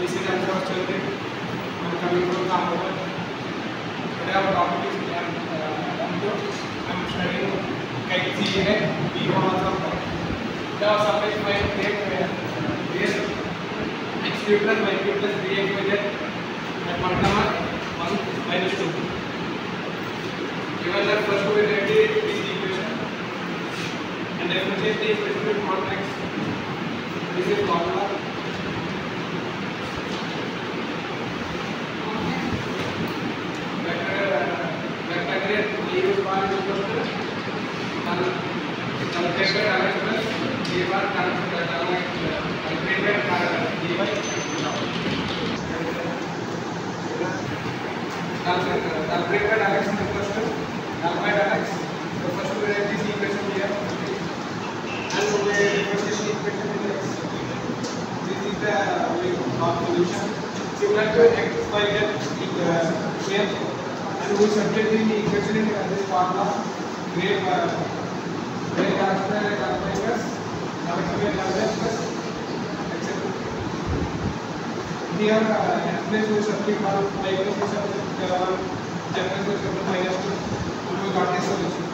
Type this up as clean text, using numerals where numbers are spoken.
This is answer of children. I'm coming from Ahmedabad. Today our topic is I'm studying KCA B1 of now suppose my create this x cube plus y cube plus 3x at 1 comma 1 minus 2. Given that first we write this equation and differentiate the equation with context. This is formula. Vector grade u bar is equal to calculated direct plus d bar calculated dy. Calculated direct is equal to alpha direct. So first we write this equation here and we differentiation equation with x. This is the solution. Similar to x y z and we subject the equation in this formula grade calculated plus etc. Here x place we subject y place we subject general we subject minus 2 and we got this solution.